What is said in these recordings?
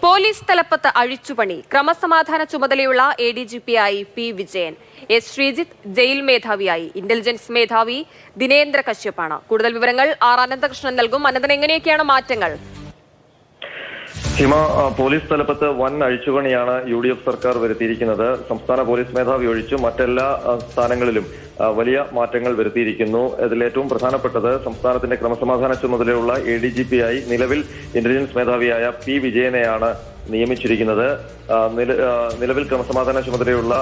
Police തലപ്പത്ത് അഴിച്ചുപണി. ക്രമസമാധാന ചുമതലയുള്ള ADGP-ആയി P. Vijayan. S. Sreejith jail മേധാവിയായി. ഇന്റലിജൻസ് മേധാവി ദിനേന്ദ്ര കശ്യപ്പാണ്. കൂടുതൽ വിവരങ്ങൾ R. അനന്തകൃഷ്ണൻ നൽകും. അനന്തൻ, എങ്ങനെയൊക്കെയാണ് മാറ്റങ്ങൾ? ഹിമ, പോലീസ് തലപ്പത്ത് വൻ അഴിച്ചുപണിയാണ് UDF സർക്കാർ വരുത്തിയിരിക്കുന്നത്. സംസ്ഥാന പോലീസ് മേധാവി ഒഴിച്ചു മറ്റെല്ലാ സ്ഥാനങ്ങളിലും വലിയ മാറ്റങ്ങൾ വരുത്തിയിരിക്കുന്നു. ഇതിൽ ഏറ്റവും പ്രധാനപ്പെട്ടത് സംസ്ഥാനത്തിന്റെ ക്രമസമാധാന ചുമതലയുള്ള ADGP-ആയി നിലവിൽ ഇന്റലിജൻസ് മേധാവിയായ P. വിജയനെയാണ് നിയമിച്ചിരിക്കുന്നത്. നിലവിൽ ക്രമസമാധാന ചുമതലയുള്ള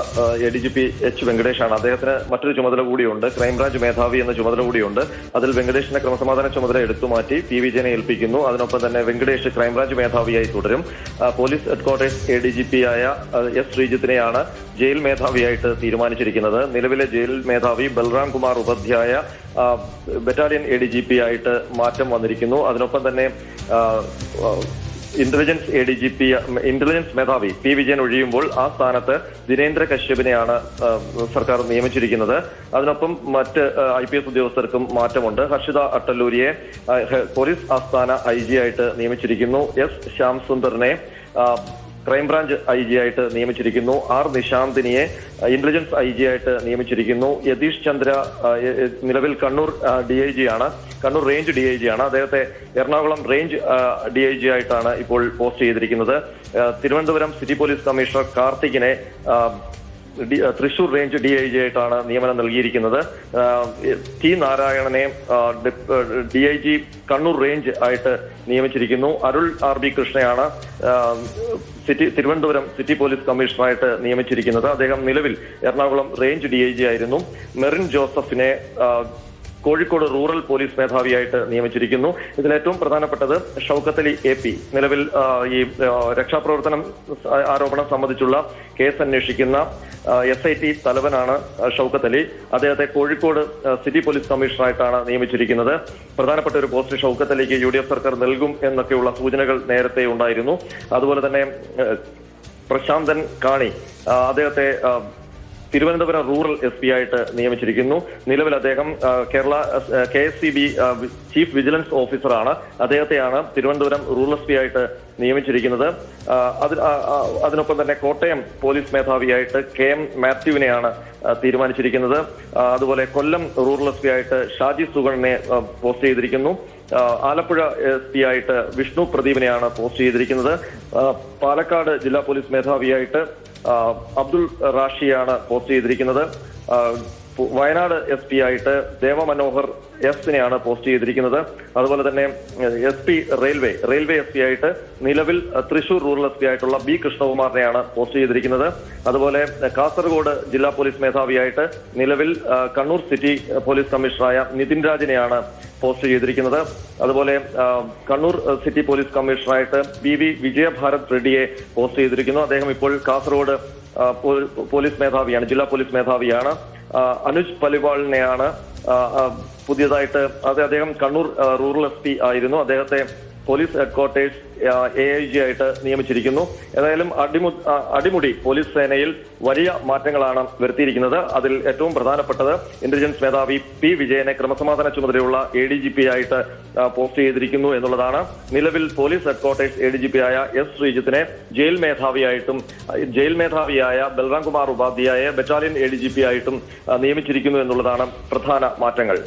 ADGP H. വെങ്കടേഷാണ്. അദ്ദേഹത്തിന് മറ്റൊരു ചുമതല കൂടിയുണ്ട്, ക്രൈംബ്രാഞ്ച് മേധാവി എന്ന ചുമതല കൂടിയുണ്ട്. അതിൽ വെങ്കടേഷിന്റെ ക്രമസമാധാന ചുമതല എടുത്തുമാറ്റി P. വിജയനെ ഏൽപ്പിക്കുന്നു. അതിനൊപ്പം തന്നെ വെങ്കടേഷ് ക്രൈംബ്രാഞ്ച് മേധാവിയായി തുടരും. പോലീസ് ഹെഡ്ക്വാർട്ടേഴ്സ് ADGP-ആയ S. ശ്രീജിത്തിനെയാണ് ജയിൽ മേധാവിയായിട്ട് തീരുമാനിച്ചിരിക്കുന്നത്. നിലവിലെ ജയിൽ മേധാവി ബൽറാം കുമാർ ഉപാധ്യായ ബറ്റാലിയൻ ADGP-ആയിട്ട് മാറ്റം വന്നിരിക്കുന്നു. അതിനൊപ്പം തന്നെ ഇന്റലിജൻസ് മേധാവി P. വിജയൻ ഒഴിയുമ്പോൾ ആ സ്ഥാനത്ത് ദിനേന്ദ്ര കശ്യപിനെയാണ് സർക്കാർ നിയമിച്ചിരിക്കുന്നത്. അതിനൊപ്പം മറ്റ് IPS ഉദ്യോഗസ്ഥർക്കും മാറ്റമുണ്ട്. ഹർഷിത അട്ടല്ലൂരിയെ പോലീസ് ആസ്ഥാന IG ആയിട്ട് നിയമിച്ചിരിക്കുന്നു. S. ശ്യാം സുന്ദറിനെ ക്രൈംബ്രാഞ്ച് IG ആയിട്ട് നിയമിച്ചിരിക്കുന്നു. R. നിശാന്തിനിയെ ഇന്റലിജൻസ് IG ആയിട്ട് നിയമിച്ചിരിക്കുന്നു. യതീഷ് ചന്ദ്ര നിലവിൽ കണ്ണൂർ DIG ആണ്, കണ്ണൂർ റേഞ്ച് DIG ആണ്. അദ്ദേഹത്തെ എറണാകുളം റേഞ്ച് DIG ആയിട്ടാണ് ഇപ്പോൾ പോസ്റ്റ് ചെയ്തിരിക്കുന്നത്. തിരുവനന്തപുരം സിറ്റി പോലീസ് കമ്മീഷണർ കാർത്തികിനെ തൃശൂർ റേഞ്ച് DIG ആയിട്ടാണ് നിയമനം നൽകിയിരിക്കുന്നത്. T. നാരായണനെ DIG കണ്ണൂർ റേഞ്ച് ആയിട്ട് നിയമിച്ചിരിക്കുന്നു. അരുൾ RB കൃഷ്ണയാണ് തിരുവനന്തപുരം സിറ്റി പോലീസ് കമ്മീഷണറായിട്ട് നിയമിച്ചിരിക്കുന്നത്. അദ്ദേഹം നിലവിൽ എറണാകുളം റേഞ്ച് DIG ആയിരുന്നു. മെറിൻ ജോസഫിനെ കോഴിക്കോട് റൂറൽ പോലീസ് മേധാവിയായിട്ട് നിയമിച്ചിരിക്കുന്നു. ഇതിലേറ്റവും പ്രധാനപ്പെട്ടത് ഷൗക്കത്ത് അലി AP. നിലവിൽ ഈ രക്ഷാപ്രവർത്തനം ആരോപണം സംബന്ധിച്ചുള്ള കേസ് അന്വേഷിക്കുന്ന SIT തലവനാണ് ഷൗക്കത്ത് അലി. അദ്ദേഹത്തെ കോഴിക്കോട് സിറ്റി പോലീസ് കമ്മീഷണറായിട്ടാണ് നിയമിച്ചിരിക്കുന്നത്. പ്രധാനപ്പെട്ട ഒരു പോസ്റ്റ് ഷൗക്കത്ത് അലിക്ക് UDF സർക്കാർ നൽകും എന്നൊക്കെയുള്ള സൂചനകൾ നേരത്തെ ഉണ്ടായിരുന്നു. അതുപോലെ തന്നെ പ്രശാന്തൻ കാണി അദ്ദേഹത്തെ തിരുവനന്തപുരം റൂറൽ SP ആയിട്ട് നിയമിച്ചിരിക്കുന്നു. നിലവിൽ അദ്ദേഹം കേരള KSCB ചീഫ് വിജിലൻസ് ഓഫീസറാണ്. അദ്ദേഹത്തെയാണ് തിരുവനന്തപുരം റൂറൽ SP ആയിട്ട് നിയമിച്ചിരിക്കുന്നത്. അതിനൊപ്പം തന്നെ കോട്ടയം പോലീസ് മേധാവിയായിട്ട് KM മാത്യുവിനെയാണ് തീരുമാനിച്ചിരിക്കുന്നത്. അതുപോലെ കൊല്ലം റൂറൽ SP ആയിട്ട് ഷാജി സുഗണിനെ പോസ്റ്റ് ചെയ്തിരിക്കുന്നു. ആലപ്പുഴ SP ആയിട്ട് വിഷ്ണു പ്രദീപിനെയാണ് പോസ്റ്റ് ചെയ്തിരിക്കുന്നത്. പാലക്കാട് ജില്ലാ പോലീസ് മേധാവിയായിട്ട് അബ്ദുൾ റാഷിയാണ് പോസ്റ്റ് ചെയ്തിരിക്കുന്നത്. വയനാട് SP ആയിട്ട് ദേവമനോഹർ S.നെയാണ് പോസ്റ്റ് ചെയ്തിരിക്കുന്നത്. അതുപോലെ തന്നെ SP റെയിൽവേ SP ആയിട്ട് നിലവിൽ തൃശൂർ റൂറൽ SP ആയിട്ടുള്ള B. കൃഷ്ണകുമാറിനെയാണ് പോസ്റ്റ് ചെയ്തിരിക്കുന്നത്. അതുപോലെ കാസർഗോഡ് ജില്ലാ പോലീസ് മേധാവിയായിട്ട് നിലവിൽ കണ്ണൂർ സിറ്റി പോലീസ് കമ്മീഷണറായ നിതിൻ രാജിനെയാണ് പോസ്റ്റ് ചെയ്തിരിക്കുന്നത്. അതുപോലെ കണ്ണൂർ സിറ്റി പോലീസ് കമ്മീഷണറായിട്ട് BV വിജയഭാരത് റെഡ്ഡിയെ പോസ്റ്റ് ചെയ്തിരിക്കുന്നു. അദ്ദേഹം ഇപ്പോൾ കാസർഗോഡ് പോലീസ് മേധാവിയാണ്, ജില്ലാ പോലീസ് മേധാവിയാണ്. അനുജ് പലിവാളിനെയാണ് പുതിയതായിട്ട് അദ്ദേഹം കണ്ണൂർ റൂറൽ SP ആയിരുന്നു. അദ്ദേഹത്തെ പോലീസ് ഹെഡ്ക്വാർട്ടേഴ്സ് AIG ആയിട്ട് നിയമിച്ചിരിക്കുന്നു. ഏതായാലും അടിമുടി പോലീസ് സേനയിൽ വലിയ മാറ്റങ്ങളാണ് വരുത്തിയിരിക്കുന്നത്. അതിൽ ഏറ്റവും പ്രധാനപ്പെട്ടത് ഇന്റലിജൻസ് മേധാവി P. വിജയനെ ക്രമസമാധാന ചുമതലയുള്ള ADGP ആയിട്ട് പോസ്റ്റ് ചെയ്തിരിക്കുന്നു എന്നുള്ളതാണ്. നിലവിൽ പോലീസ് ഹെഡ്ക്വാർട്ടേഴ്സ് ADGP-ആയ S. ശ്രീജിത്തിനെ ജയിൽ മേധാവിയായ ബൽറാം കുമാർ ഉപാധ്യായെ ബറ്റാലിയൻ ADGP ആയിട്ടും നിയമിച്ചിരിക്കുന്നു എന്നുള്ളതാണ് പ്രധാന മാറ്റങ്ങൾ.